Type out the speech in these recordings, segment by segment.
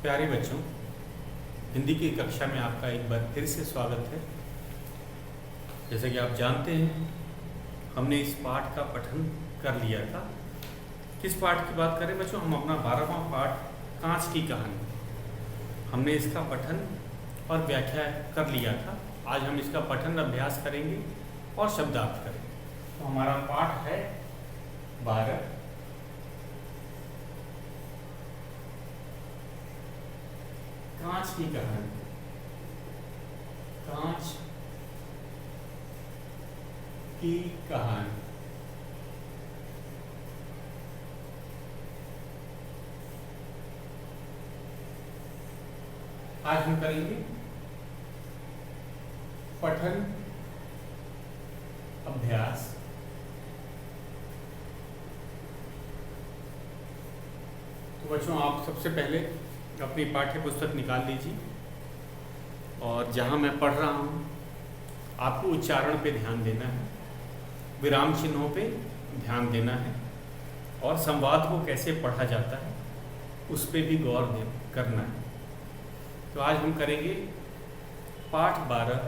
प्यारे बच्चों, हिंदी की कक्षा में आपका एक बार फिर से स्वागत है। जैसे कि आप जानते हैं, हमने इस पाठ का पठन कर लिया था। किस पाठ की बात करें बच्चों? हम अपना 12वां पाठ कांच की कहानी, हमने इसका पठन और व्याख्या कर लिया था। आज हम इसका पठन अभ्यास करेंगे और शब्दार्थ करेंगे। तो हमारा पाठ है 12, कांच की कहानी। कांच की कहानी। आज हम करेंगे पठन अभ्यास। तो बच्चों, आप सबसे पहले अपनी पाठ्य पुस्तक निकाल लीजिए और जहाँ मैं पढ़ रहा हूँ आपको उच्चारण पे ध्यान देना है, विराम चिन्हों पे ध्यान देना है और संवाद को कैसे पढ़ा जाता है उस पे भी गौर करना है। तो आज हम करेंगे पाठ 12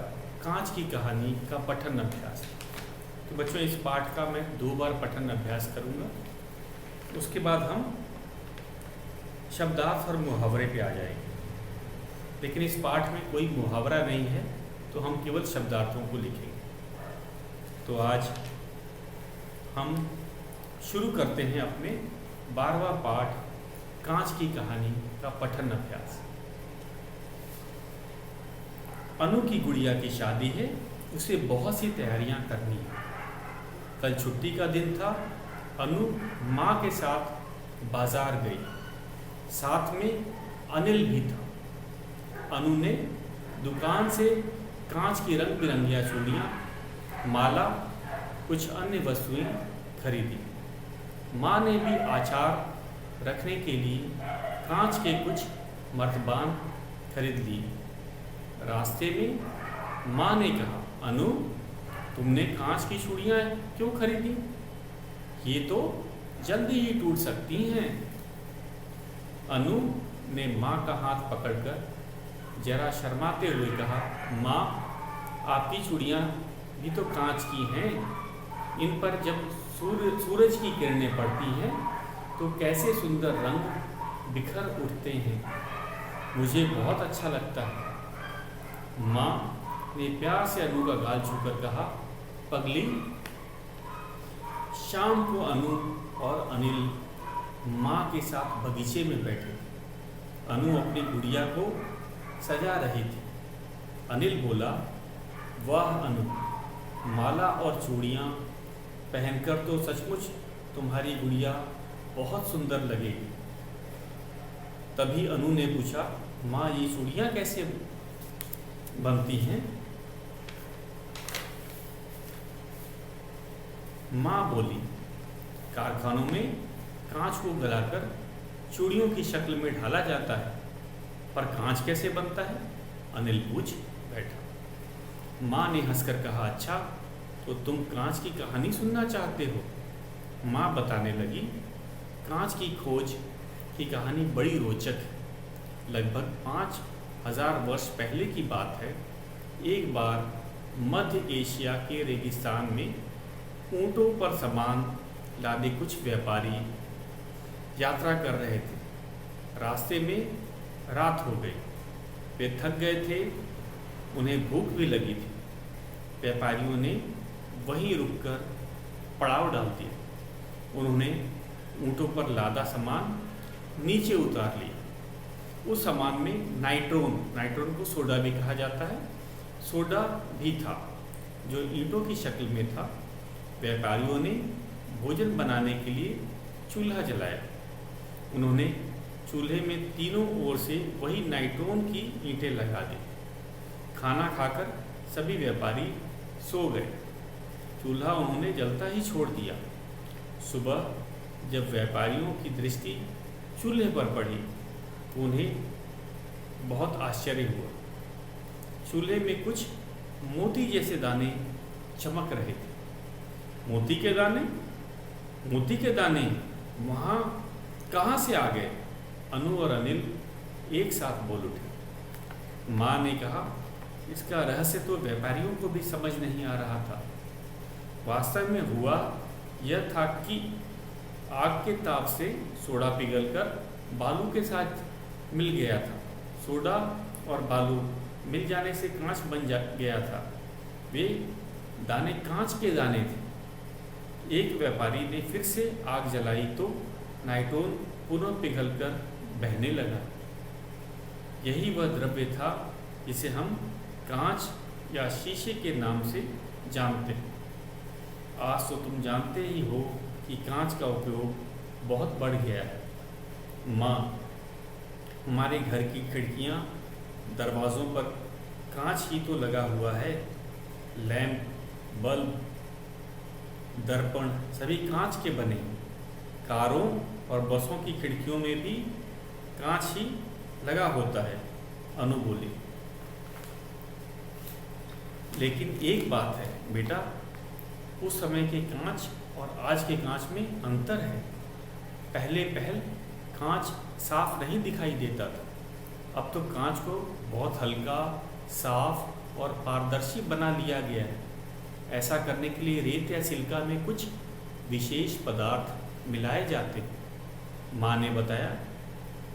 कांच की कहानी का पठन अभ्यास। तो बच्चों, इस पाठ का मैं 2 बार पठन अभ्यास करूँगा, उसके बाद हम शब्दार्थ और मुहावरे पे आ जाएंगे। लेकिन इस पाठ में कोई मुहावरा नहीं है, तो हम केवल शब्दार्थों को लिखेंगे। तो आज हम शुरू करते हैं अपने 12वां पाठ कांच की कहानी का पठन अभ्यास। अनु की गुड़िया की शादी है, उसे बहुत सी तैयारियां करनी है। कल छुट्टी का दिन था। अनु माँ के साथ बाजार गई, साथ में अनिल भी था। अनु ने दुकान से कांच की रंग बिरंगिया चूड़ियाँ, माला, कुछ अन्य वस्तुएं खरीदी। माँ ने भी आचार रखने के लिए कांच के कुछ मर्तबान खरीद लिए। रास्ते में माँ ने कहा, अनु, तुमने कांच की चूड़ियाँ क्यों खरीदी? ये तो जल्दी ही टूट सकती हैं। अनु ने माँ का हाथ पकड़कर जरा शर्माते हुए कहा, माँ, आपकी चूड़ियाँ भी तो कांच की हैं। इन पर जब सूरज की किरणें पड़ती हैं तो कैसे सुंदर रंग बिखर उठते हैं। मुझे बहुत अच्छा लगता है। माँ ने प्यार से अनु का गाल छूकर कहा, पगली। शाम को अनु और अनिल माँ के साथ बगीचे में बैठे। अनु अपनी गुड़िया को सजा रही थी। अनिल बोला, वाह अनु, माला और चूड़ियाँ पहनकर तो सचमुच तुम्हारी गुड़िया बहुत सुंदर लगेगी। तभी अनु ने पूछा, माँ, ये चूड़ियाँ कैसे बनती हैं? माँ बोली, कारखानों में कांच को गलाकर चूड़ियों की शक्ल में ढाला जाता है। पर कांच कैसे बनता है? अनिल पूछ बैठा। माँ ने हंसकर कहा, अच्छा, तो तुम कांच की कहानी सुनना चाहते हो? माँ बताने लगी, कांच की खोज की कहानी बड़ी रोचक है। लगभग 5000 वर्ष पहले की बात है। एक बार मध्य एशिया के रेगिस्तान में ऊँटों पर सामान लादे कुछ व्यापारी यात्रा कर रहे थे। रास्ते में रात हो गई। वे थक गए थे, उन्हें भूख भी लगी थी। व्यापारियों ने वहीं रुककर पड़ाव डाल दिया। उन्होंने ऊँटों पर लादा सामान नीचे उतार लिया। उस सामान में नाइट्रोन को सोडा भी कहा जाता है, सोडा भी था जो ईंटों की शक्ल में था। व्यापारियों ने भोजन बनाने के लिए चूल्हा जलाया। उन्होंने चूल्हे में तीनों ओर से वही नाइट्रोन की ईंटें लगा दी। खाना खाकर सभी व्यापारी सो गए। चूल्हा उन्होंने जलता ही छोड़ दिया। सुबह जब व्यापारियों की दृष्टि चूल्हे पर पड़ी तो उन्हें बहुत आश्चर्य हुआ। चूल्हे में कुछ मोती जैसे दाने चमक रहे थे। मोती के दाने वहाँ कहाँ से आ गए? अनु और अनिल एक साथ बोल उठे। माँ ने कहा, इसका रहस्य तो व्यापारियों को भी समझ नहीं आ रहा था। वास्तव में हुआ यह था कि आग के ताप से सोडा पिघलकर बालू के साथ मिल गया था। सोडा और बालू मिल जाने से कांच बन गया था। वे दाने कांच के दाने थे। एक व्यापारी ने फिर से आग जलाई तो नाइट्रोन पुनः पिघलकर बहने लगा। यही वह द्रव्य था जिसे हम कांच या शीशे के नाम से जानते हैं। आज तो तुम जानते ही हो कि कांच का उपयोग बहुत बढ़ गया है। माँ, हमारे घर की खिड़कियाँ, दरवाज़ों पर कांच ही तो लगा हुआ है। लैंप, बल्ब, दर्पण सभी कांच के बने। कारों और बसों की खिड़कियों में भी कांच ही लगा होता है। अनु बोली। लेकिन एक बात है बेटा, उस समय के कांच और आज के कांच में अंतर है। पहले कांच साफ नहीं दिखाई देता था। अब तो कांच को बहुत हल्का, साफ और पारदर्शी बना लिया गया है। ऐसा करने के लिए रेत या सिलिका में कुछ विशेष पदार्थ मिलाए जाते हैं। माँ ने बताया।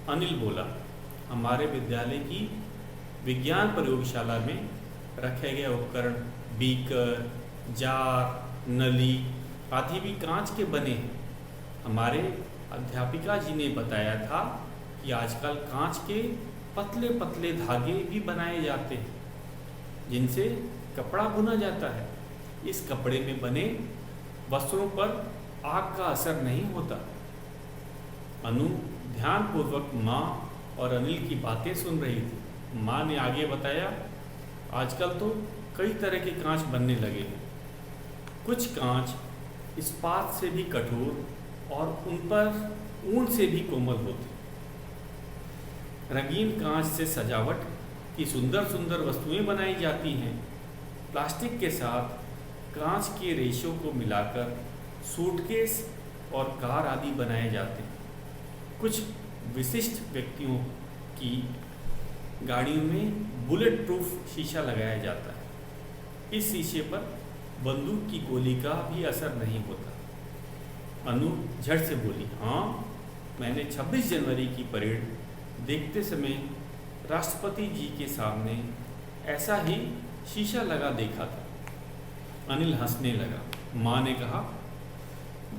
अनिल बोला, हमारे विद्यालय की विज्ञान प्रयोगशाला में रखे गए उपकरण, बीकर, जार, नली आदि भी कांच के बने हैं। हमारे अध्यापिका जी ने बताया था कि आजकल कांच के पतले पतले धागे भी बनाए जाते हैं जिनसे कपड़ा बुना जाता है। इस कपड़े में बने वस्त्रों पर आग का असर नहीं होता। अनु ध्यानपूर्वक माँ और अनिल की बातें सुन रही थी। माँ ने आगे बताया, आजकल तो कई तरह के कांच बनने लगे हैं। कुछ कांच इस्पात से भी कठोर और उन पर ऊन से भी कोमल होते। रंगीन कांच से सजावट की सुंदर सुंदर वस्तुएं बनाई जाती हैं। प्लास्टिक के साथ कांच के रेशों को मिलाकर सूटकेस और कार आदि बनाए जाते हैं। कुछ विशिष्ट व्यक्तियों की गाड़ियों में बुलेट प्रूफ शीशा लगाया जाता है। इस शीशे पर बंदूक की गोली का भी असर नहीं होता। अनु झट से बोली, हाँ, मैंने 26 जनवरी की परेड देखते समय राष्ट्रपति जी के सामने ऐसा ही शीशा लगा देखा था। अनिल हंसने लगा। माँ ने कहा,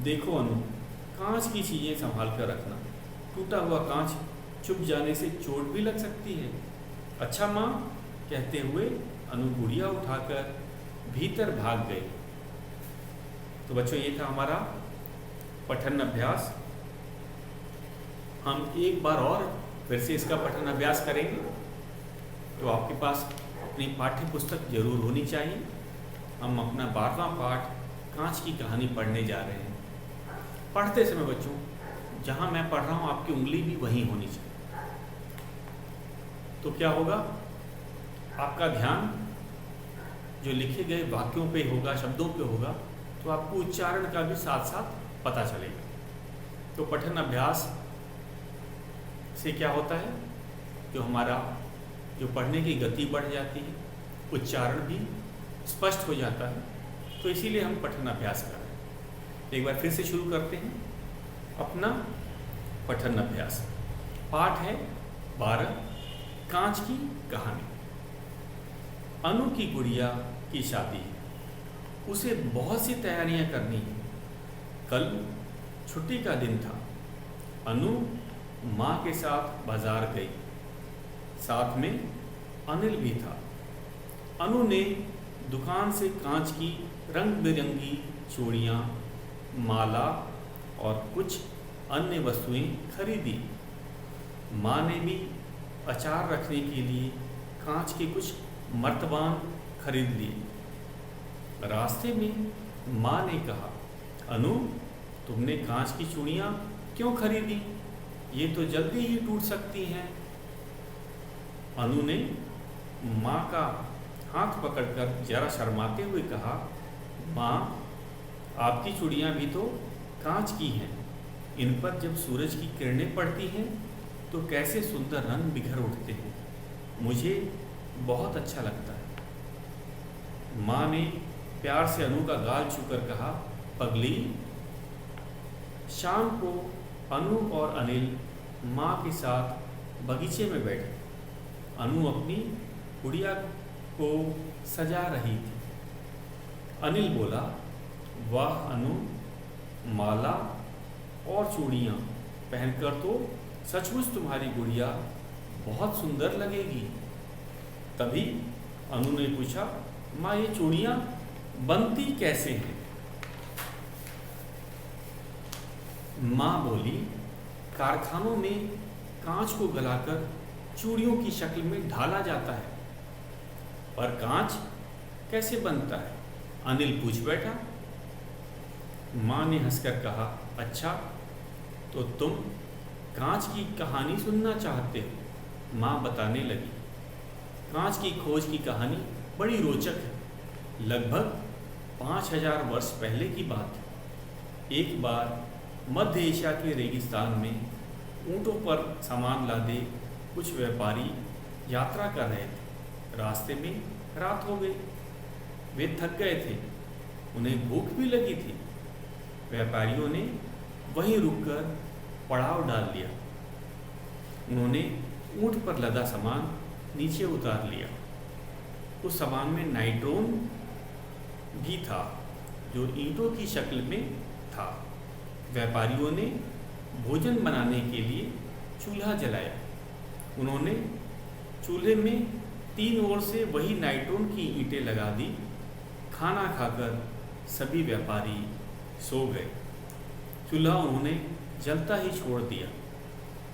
देखो अनु, कांच की चीज़ें संभाल कर रखना। टूटा हुआ कांच चुभ जाने से चोट भी लग सकती है। अच्छा माँ, कहते हुए अनु गुड़िया उठाकर भीतर भाग गई। तो बच्चों, ये था हमारा पठन अभ्यास। हम एक बार और फिर से इसका पठन अभ्यास करेंगे। तो आपके पास अपनी पाठ्य पुस्तक जरूर होनी चाहिए। हम अपना 12वां पाठ कांच की कहानी पढ़ने जा रहे हैं। पढ़ते समय बच्चों, जहाँ मैं पढ़ रहा हूँ आपकी उंगली भी वहीं होनी चाहिए। तो क्या होगा, आपका ध्यान जो लिखे गए वाक्यों पे होगा, शब्दों पे होगा, तो आपको उच्चारण का भी साथ साथ पता चलेगा। तो पठन अभ्यास से क्या होता है, जो हमारा जो पढ़ने की गति बढ़ जाती है, उच्चारण भी स्पष्ट हो जाता है। तो इसीलिए हम पठन अभ्यास कर रहे हैं। एक बार फिर से शुरू करते हैं अपना पठन अभ्यास। पाठ है 12, कांच की कहानी। अनु की गुड़िया की शादी है। उसे बहुत सी तैयारियां करनी है। कल छुट्टी का दिन था। अनु माँ के साथ बाजार गई। साथ में अनिल भी था। अनु ने दुकान से कांच की रंग बिरंगी चूड़ियाँ, माला और कुछ अन्य वस्तुएं खरीदी। माँ ने भी अचार रखने के लिए कांच के कुछ मर्तबान खरीद लिए। रास्ते में माँ ने कहा, अनु, तुमने कांच की चूड़ियाँ क्यों खरीदी? ये तो जल्दी ही टूट सकती हैं। अनु ने माँ का हाथ पकड़कर जरा शर्माते हुए कहा, माँ, आपकी चूड़ियाँ भी तो कांच की हैं। इन पर जब सूरज की किरणें पड़ती हैं तो कैसे सुंदर रंग बिखर उठते हैं। मुझे बहुत अच्छा लगता है। माँ ने प्यार से अनु का गाल छूकर कहा, पगली। शाम को अनु और अनिल माँ के साथ बगीचे में बैठे। अनु अपनी गुड़िया को सजा रही थी। अनिल बोला, वाह अनु, माला और चूड़ियाँ पहनकर तो सचमुच तुम्हारी गुड़िया बहुत सुंदर लगेगी। तभी अनु ने पूछा, माँ ये चूड़ियाँ बनती कैसे हैं? माँ बोली, कारखानों में कांच को गलाकर चूड़ियों की शक्ल में ढाला जाता है। पर कांच कैसे बनता है? अनिल पूछ बैठा। माँ ने हंसकर कहा, अच्छा तो तुम कांच की कहानी सुनना चाहते हो? माँ बताने लगी। कांच की खोज की कहानी बड़ी रोचक है। लगभग 5000 वर्ष पहले की बात है। एक बार मध्य एशिया के रेगिस्तान में ऊँटों पर सामान लादे कुछ व्यापारी यात्रा कर रहे थे। रास्ते में रात हो गई। वे थक गए थे, उन्हें भूख भी लगी थी। व्यापारियों ने वहीं रुककर पड़ाव डाल दिया। उन्होंने ऊँट पर लदा सामान नीचे उतार लिया। उस सामान में नाइट्रोन भी था जो ईंटों की शक्ल में था। व्यापारियों ने भोजन बनाने के लिए चूल्हा जलाया। उन्होंने चूल्हे में 3 ओर से वही नाइट्रोन की ईंटें लगा दी। खाना खाकर सभी व्यापारी सो गए। चूल्हा उन्होंने जलता ही छोड़ दिया।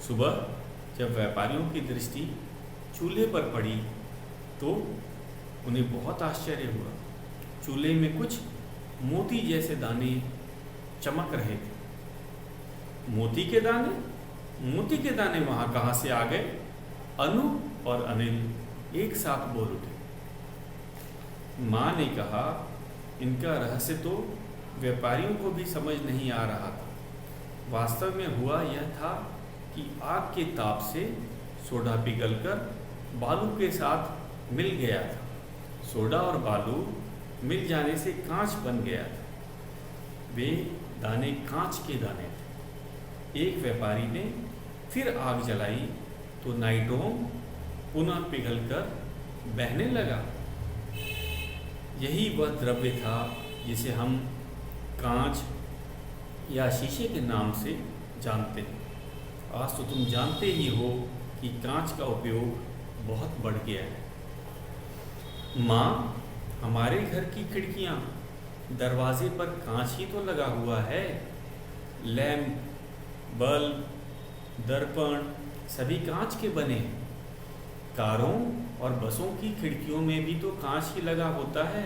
सुबह जब व्यापारियों की दृष्टि चूल्हे पर पड़ी तो उन्हें बहुत आश्चर्य हुआ। चूल्हे में कुछ मोती जैसे दाने चमक रहे थे। मोती के दाने? मोती के दाने वहाँ कहाँ से आ गए? अनु और अनिल एक साथ बोल उठे। माँ ने कहा, इनका रहस्य तो व्यापारियों को भी समझ नहीं आ रहा था। वास्तव में हुआ यह था कि आग के ताप से सोडा पिघलकर बालू के साथ मिल गया था। सोडा और बालू मिल जाने से कांच बन गया था। वे दाने कांच के दाने थे। एक व्यापारी ने फिर आग जलाई तो नाइट्रोन पुनः पिघलकर बहने लगा। यही वह द्रव्य था जिसे हम कांच या शीशे के नाम से जानते हैं। आज तो तुम जानते ही हो कि कांच का उपयोग बहुत बढ़ गया है। माँ, हमारे घर की खिड़कियाँ, दरवाजे पर कांच ही तो लगा हुआ है। लैंप, बल्ब, दर्पण सभी कांच के बने हैं। कारों और बसों की खिड़कियों में भी तो कांच ही लगा होता है।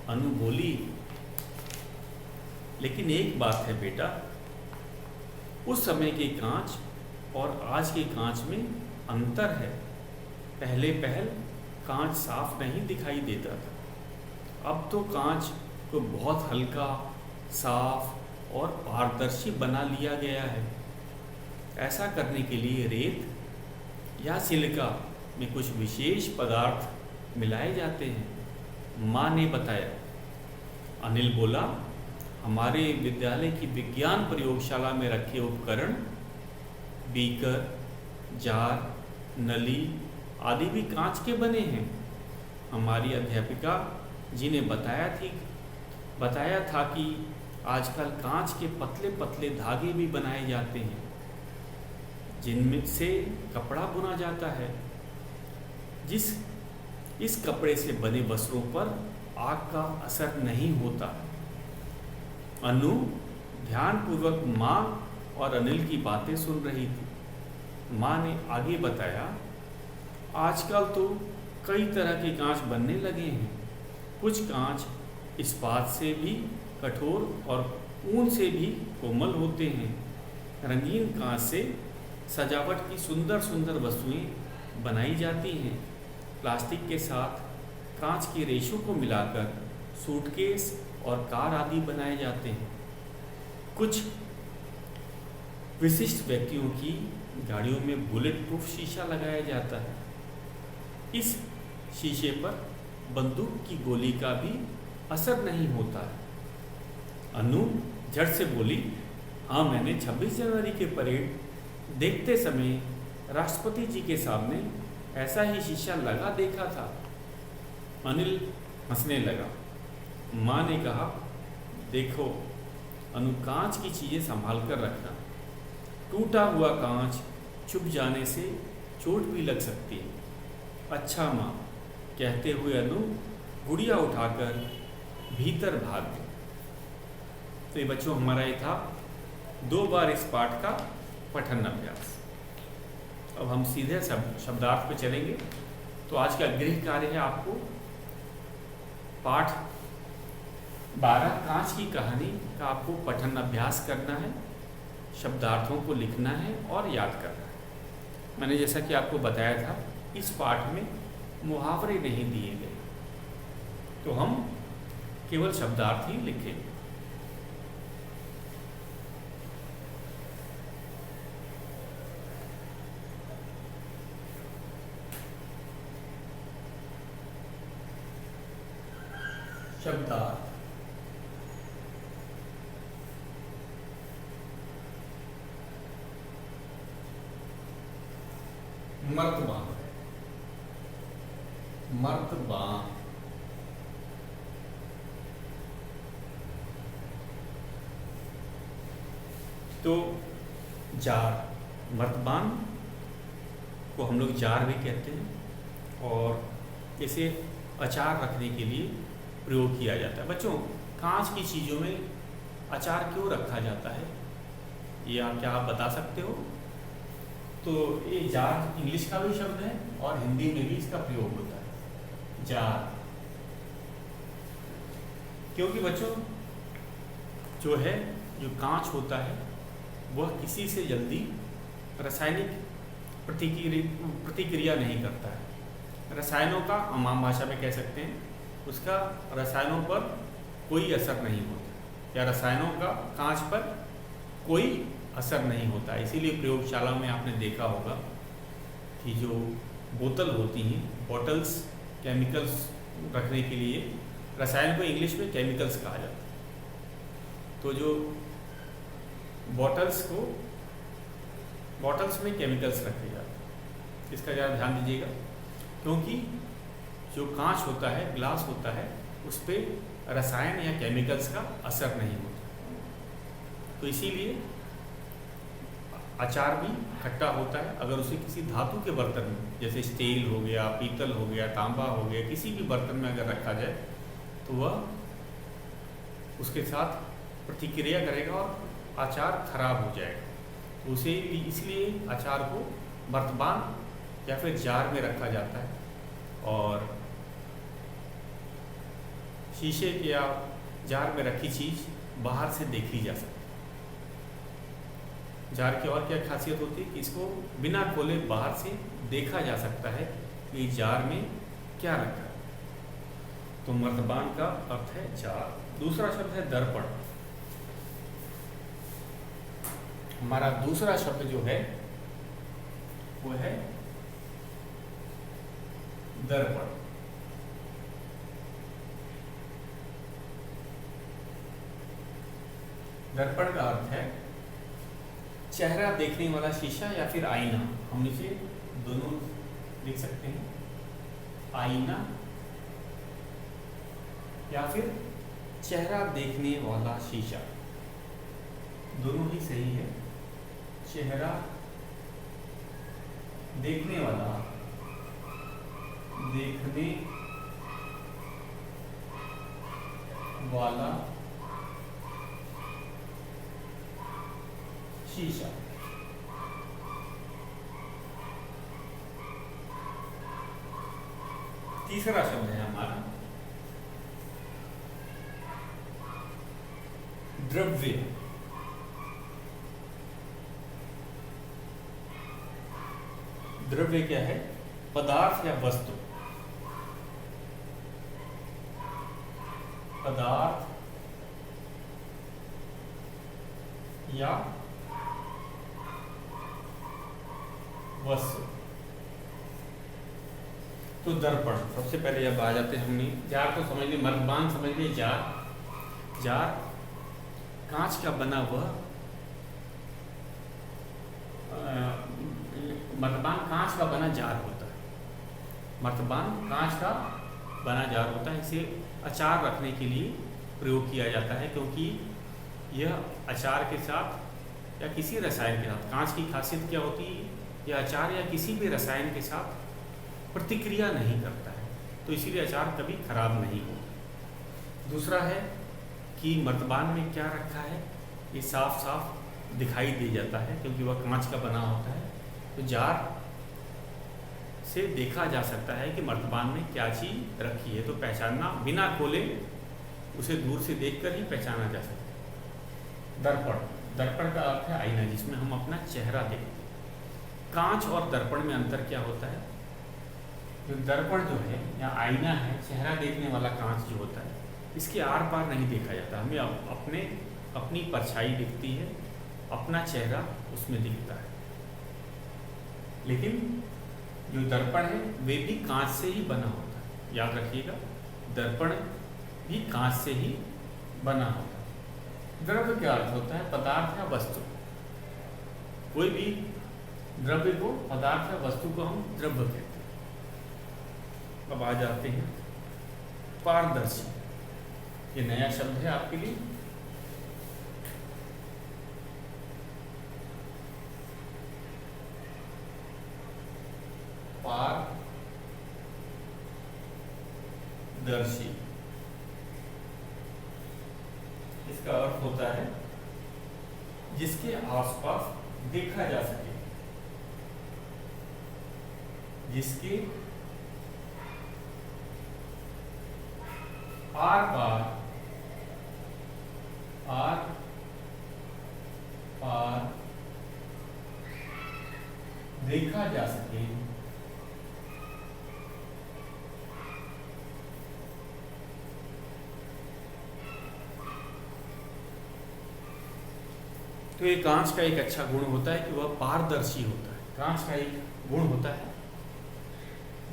अनु बोली। लेकिन एक बात है बेटा, उस समय के कांच और आज के कांच में अंतर है। पहले कांच साफ नहीं दिखाई देता था। अब तो कांच को बहुत हल्का, साफ और पारदर्शी बना लिया गया है। ऐसा करने के लिए रेत या सिलिका में कुछ विशेष पदार्थ मिलाए जाते हैं, माँ ने बताया। अनिल बोला, हमारे विद्यालय की विज्ञान प्रयोगशाला में रखे उपकरण, बीकर, जार, नली आदि भी कांच के बने हैं। हमारी अध्यापिका जी ने बताया था कि आजकल कांच के पतले पतले धागे भी बनाए जाते हैं जिनमें से कपड़ा बुना जाता है। इस कपड़े से बने वस्त्रों पर आग का असर नहीं होता। अनु ध्यानपूर्वक माँ और अनिल की बातें सुन रही थी। माँ ने आगे बताया, आजकल तो कई तरह के कांच बनने लगे हैं। कुछ कांच इस्पात से भी कठोर और ऊन से भी कोमल होते हैं। रंगीन कांच से सजावट की सुंदर सुंदर वस्तुएं बनाई जाती हैं। प्लास्टिक के साथ कांच के रेशों को मिलाकर सूटकेस और कार आदि बनाए जाते हैं। कुछ विशिष्ट व्यक्तियों की गाड़ियों में बुलेट प्रूफ शीशा लगाया जाता है। इस शीशे पर बंदूक की गोली का भी असर नहीं होता है। अनु झट से बोली, हाँ मैंने 26 जनवरी के परेड देखते समय राष्ट्रपति जी के सामने ऐसा ही शीशा लगा देखा था। अनिल हंसने लगा। माँ ने कहा, देखो अनु, कांच की चीज़ें संभाल कर रखना, टूटा हुआ कांच चुभ जाने से चोट भी लग सकती है। अच्छा माँ, कहते हुए अनु गुड़िया उठाकर भीतर भाग गई। तो ये बच्चों हमारा ये था 2 बार इस पाठ का पठन अभ्यास। अब हम सीधे शब्दार्थ पे चलेंगे। तो आज का गृह कार्य है आपको पाठ 12 कांच की कहानी का आपको पठन अभ्यास करना है, शब्दार्थों को लिखना है और याद करना है। मैंने जैसा कि आपको बताया था, इस पाठ में मुहावरे नहीं दिए गए, तो हम केवल शब्दार्थ ही लिखेंगे। शब्दार्थ। मर्तबान, मर्तबान, तो जार, मर्तबान को हम लोग जार भी कहते हैं और इसे अचार रखने के लिए प्रयोग किया जाता है। बच्चों, कांच की चीज़ों में अचार क्यों रखा जाता है, ये क्या आप बता सकते हो? तो ये जार इंग्लिश का भी शब्द है और हिंदी में भी इसका प्रयोग होता है, जार। क्योंकि बच्चों जो कांच होता है वह किसी से जल्दी रासायनिक प्रतिक्रिया नहीं करता है। रसायनों का हम आम भाषा में कह सकते हैं, उसका रसायनों पर कोई असर नहीं होता, या रसायनों का कांच पर कोई असर नहीं होता। इसीलिए प्रयोगशाला में आपने देखा होगा कि जो बोतल होती हैं, बॉटल्स, केमिकल्स रखने के लिए, रसायन को इंग्लिश में केमिकल्स कहा जाता है। तो जो बॉटल्स में केमिकल्स रखे जाते हैं, इसका ज़रा ध्यान दीजिएगा, क्योंकि जो कांच होता है, ग्लास होता है, उस पर रसायन या केमिकल्स का असर नहीं होता। तो इसीलिए अचार भी खट्टा होता है अगर उसे किसी धातु के बर्तन में, जैसे स्टील हो गया, पीतल हो गया, तांबा हो गया, किसी भी बर्तन में अगर रखा जाए तो वह उसके साथ प्रतिक्रिया करेगा और अचार खराब हो जाएगा। उसे इसलिए अचार को मर्तबान या फिर जार में रखा जाता है और शीशे के या जार में रखी चीज़ बाहर से देखी जा सकती है। जार की और क्या खासियत होती है कि इसको बिना खोले बाहर से देखा जा सकता है कि जार में क्या रखा है। तो मर्तबान का अर्थ है जार। दूसरा शब्द है दर्पण। हमारा दूसरा शब्द जो है वो है दर्पण। दर्पण का अर्थ है चेहरा देखने वाला शीशा या फिर आईना। हम इसे दोनों लिख सकते हैं, आईना या फिर चेहरा देखने वाला शीशा, दोनों ही सही है। चेहरा देखने वाला, देखने वाला शीशा। तीसरा शब्द है हमारा द्रव्य। द्रव्य क्या है? पदार्थ या वस्तु। पदार्थ या वस्तु। तो दर्पण, सबसे पहले जब आ जाते हैं हमने जार तो समझ लिए, मर्दबान समझ लिए, जार कांच का बना हुआ, मर्दबान कांच का बना जार होता है। मर्दबान कांच का बना जार होता है। इसे अचार रखने के लिए प्रयोग किया जाता है, क्योंकि यह अचार के साथ या किसी रसायन के साथ, कांच की खासियत क्या होती है, यह अचार या किसी भी रसायन के साथ प्रतिक्रिया नहीं करता है, तो इसीलिए अचार कभी खराब नहीं होता। दूसरा है कि मर्दबान में क्या रखा है, ये साफ साफ दिखाई दे जाता है, क्योंकि वह कांच का बना होता है। तो जार से देखा जा सकता है कि मर्दबान में क्या चीज़ रखी है, तो पहचानना, बिना खोले उसे दूर से देखकर ही पहचाना जा सकता है। दर्पण, दर्पण का अर्थ है आईना, जिसमें हम अपना चेहरा देखते हैं। कांच और दर्पण में अंतर क्या होता है? जो दर्पण जो है या आईना है, चेहरा देखने वाला कांच जो होता है, इसके आर पार नहीं देखा जाता। हमें अपनी परछाई दिखती है, अपना चेहरा उसमें दिखता है। लेकिन जो दर्पण है वे भी कांच से ही बना होता है, याद रखिएगा, दर्पण भी कांच से ही बना होता है। द्रव्य क्या अर्थ होता है? पदार्थ या वस्तु। कोई भी द्रव्य को, पदार्थ या वस्तु को हम द्रव्य कहते हैं। अब आ जाते हैं पारदर्शी, ये नया शब्द है आपके लिए। पारदर्शी, इसका अर्थ होता है जिसके आसपास देखा जा सके, जिसके आर पार देखा जा सके, तो ये कांच का एक अच्छा गुण होता है कि वह पारदर्शी होता है। कांच का एक गुण होता है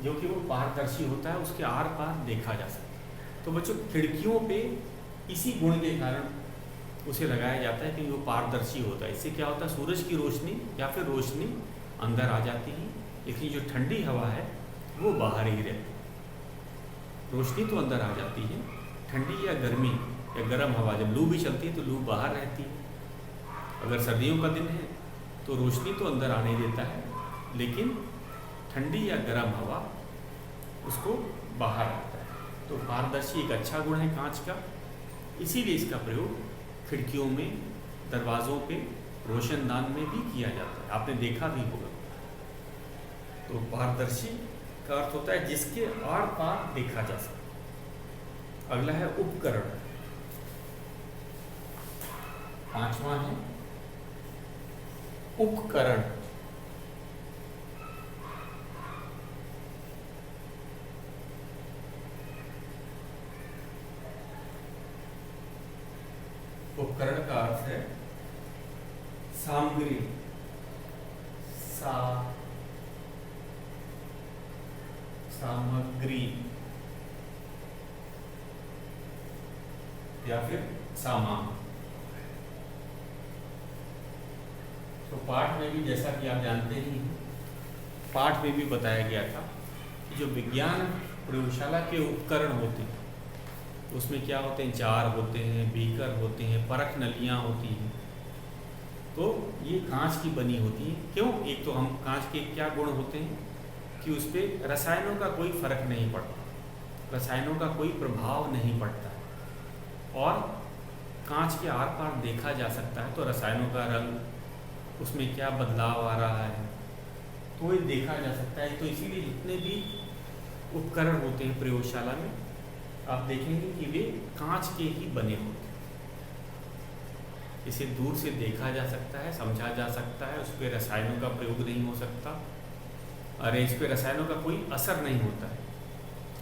जो कि वो पारदर्शी होता है, उसके आर पार देखा जा सकता है। तो बच्चों, खिड़कियों पे इसी गुण के कारण उसे लगाया जाता है कि वो पारदर्शी होता है। इससे क्या होता है, सूरज की रोशनी या फिर रोशनी अंदर आ जाती है, लेकिन जो ठंडी हवा है वो बाहर ही रहती है। रोशनी तो अंदर आ जाती है, ठंडी या गर्मी या गर्म हवा, जब लू भी चलती है तो लू बाहर रहती है। अगर सर्दियों का दिन है तो रोशनी तो अंदर आने देता है, लेकिन ठंडी या गर्म हवा उसको बाहर रखता है। तो पारदर्शी एक अच्छा गुण है कांच का, इसीलिए इसका प्रयोग खिड़कियों में, दरवाज़ों पे, रोशनदान में भी किया जाता है, आपने देखा भी होगा। तो पारदर्शी का अर्थ होता है जिसके आर पार देखा जा सके। अगला है उपकरण, पांचवा है उपकरण। उपकरण का अर्थ है सामग्री, सामग्री या फिर सामान। तो पाठ में भी, जैसा कि आप जानते ही हैं, पाठ में भी बताया गया था कि जो विज्ञान प्रयोगशाला के उपकरण होते हैं उसमें क्या होते हैं, जार होते हैं, बीकर होते हैं, परख नलियाँ होती हैं। तो ये कांच की बनी होती हैं। क्यों? एक तो हम कांच के क्या गुण होते हैं कि उस पर रसायनों का कोई फर्क नहीं पड़ता, रसायनों का कोई प्रभाव नहीं पड़ता, और कांच के आर पार देखा जा सकता है। तो रसायनों का रंग, उसमें क्या बदलाव आ रहा है, तो ये देखा जा सकता है। तो इसीलिए जितने भी उपकरण होते हैं प्रयोगशाला में, आप देखेंगे कि वे कांच के ही बने होते हैं। इसे दूर से देखा जा सकता है, समझा जा सकता है, उस पर रसायनों का प्रयोग नहीं हो सकता, अरे इस पर रसायनों का कोई असर नहीं होता है,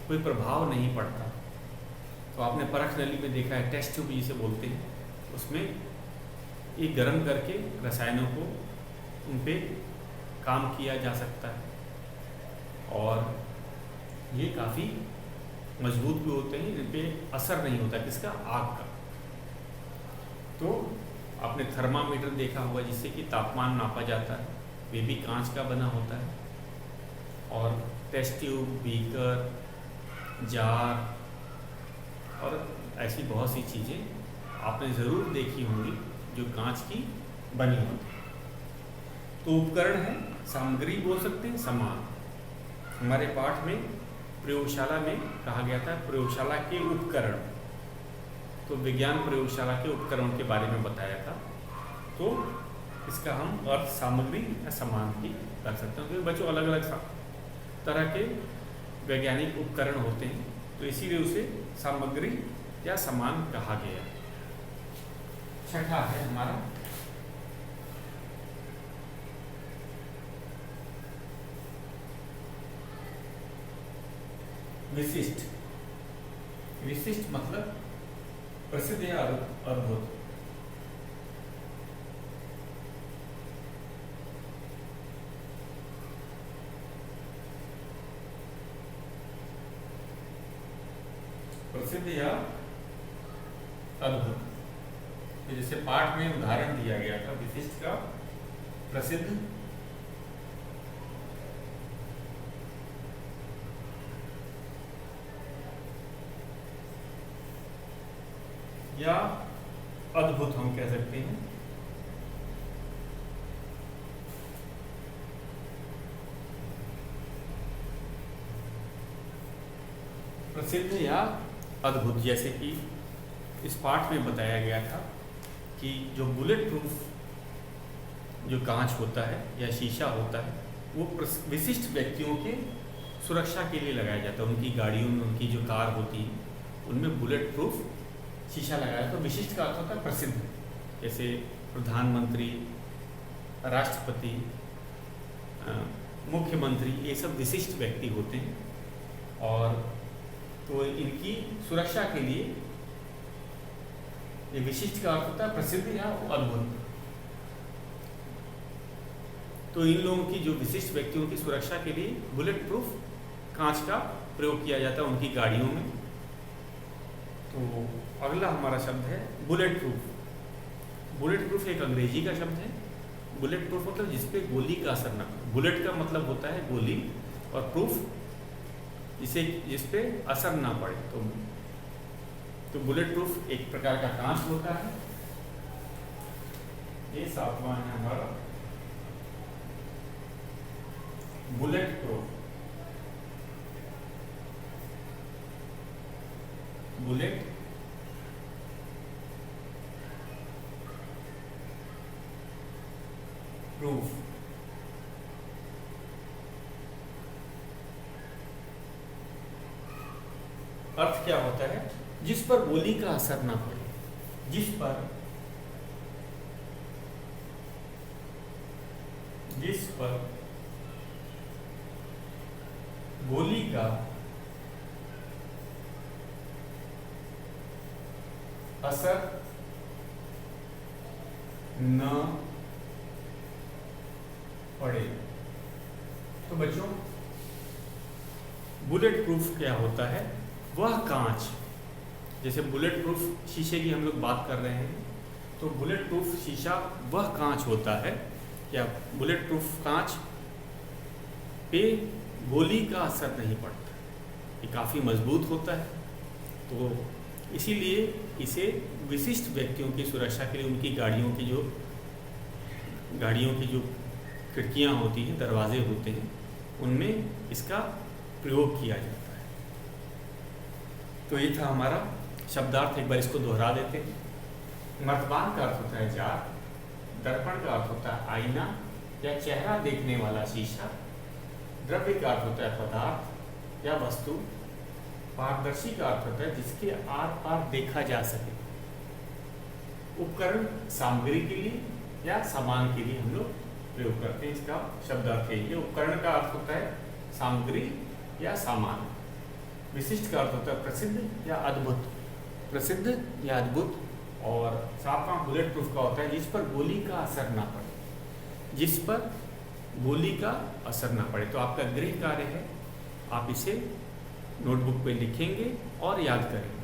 कोई प्रभाव नहीं पड़ता। तो आपने परख नली में देखा है, टेस्ट ट्यूब जिसे बोलते हैं, उसमें ये गर्म करके रसायनों को उन पे काम किया जा सकता है और ये काफ़ी मजबूत भी होते हैं, इन पे असर नहीं होता किसका, आग का। तो आपने थर्मामीटर देखा होगा जिससे कि तापमान नापा जाता है, वे भी कांच का बना होता है। और टेस्ट ट्यूब, बीकर, जार और ऐसी बहुत सी चीज़ें आपने ज़रूर देखी होंगी जो कांच की बनी होती है। तो उपकरण है, सामग्री बोल सकते हैं, सामान। हमारे पाठ में प्रयोगशाला में कहा गया था प्रयोगशाला के उपकरण, तो विज्ञान प्रयोगशाला के उपकरण के बारे में बताया था। तो इसका हम अर्थ सामग्री या सामान भी कर सकते हैं, क्योंकि बच्चों अलग अलग तरह के वैज्ञानिक उपकरण होते हैं, तो इसीलिए उसे सामग्री या सामान कहा गया। छठा है हमारा विशिष्ट। विशिष्ट मतलब प्रसिद्ध या अद्भुत। प्रसिद्ध या अद्भुत, जैसे पाठ में उदाहरण दिया गया था विशिष्ट का, प्रसिद्ध या अद्भुत हम कह सकते हैं। प्रसिद्ध या अद्भुत, जैसे कि इस पाठ में बताया गया था कि जो बुलेट प्रूफ जो कांच होता है या शीशा होता है वो विशिष्ट व्यक्तियों के सुरक्षा के लिए लगाया जाता है। उनकी गाड़ियों में, उनकी जो कार होती है उनमें बुलेट प्रूफ शीशा लगाया। तो विशिष्ट का अर्थ होता है प्रसिद्ध, जैसे प्रधानमंत्री, राष्ट्रपति, मुख्यमंत्री, ये सब विशिष्ट व्यक्ति होते हैं। और तो इनकी सुरक्षा के लिए ये विशिष्ट का अर्थ होता है प्रसिद्ध या अद्भुत। तो इन लोगों की जो विशिष्ट व्यक्तियों की सुरक्षा के लिए बुलेट प्रूफ कांच का प्रयोग किया जाता है उनकी गाड़ियों में। तो अगला हमारा शब्द है बुलेट प्रूफ। बुलेट प्रूफ एक अंग्रेजी का शब्द है। बुलेट प्रूफ मतलब जिसपे गोली का असर ना हो। बुलेट का मतलब होता है गोली, और प्रूफ जिसपे असर ना पड़े। तो बुलेट प्रूफ एक प्रकार का कांच होता है। ये सातवां है हमारा बुलेट प्रूफ। बुलेट प्रूफ अर्थ क्या होता है? जिस पर गोली का असर ना पड़े, जिस पर गोली का असर न पड़े। तो बच्चों बुलेट प्रूफ क्या होता है? वह कांच, जैसे बुलेट प्रूफ शीशे की हम लोग बात कर रहे हैं, तो बुलेट प्रूफ शीशा वह कांच होता है, या बुलेट प्रूफ कांच पे गोली का असर नहीं पड़ता। ये काफ़ी मजबूत होता है। तो इसीलिए इसे विशिष्ट व्यक्तियों की सुरक्षा के लिए उनकी गाड़ियों की जो खिड़कियाँ होती हैं, दरवाजे होते हैं, उनमें इसका प्रयोग किया जाता है। तो ये था हमारा शब्दार्थ। एक बार इसको दोहरा देते हैं। मर्तबान का अर्थ होता है जार, दर्पण का अर्थ होता है आईना या चेहरा देखने वाला शीशा, द्रव्य का अर्थ होता है पदार्थ या वस्तु, पारदर्शी का अर्थ होता है जिसके आर पार देखा जा सके, उपकरण सामग्री के लिए या सामान के लिए हम लोग प्रयोग करते हैं। इसका शब्दार्थ है। ये उपकरण का अर्थ होता है सामग्री या सामान। विशिष्ट का अर्थ होता है प्रसिद्ध या अद्भुत, प्रसिद्ध या अद्भुत। और सातवां बुलेट प्रूफ का होता है जिस पर गोली का असर ना पड़े, जिस पर गोली का असर ना पड़े। तो आपका गृह कार्य है, आप इसे नोटबुक पे लिखेंगे और याद करेंगे।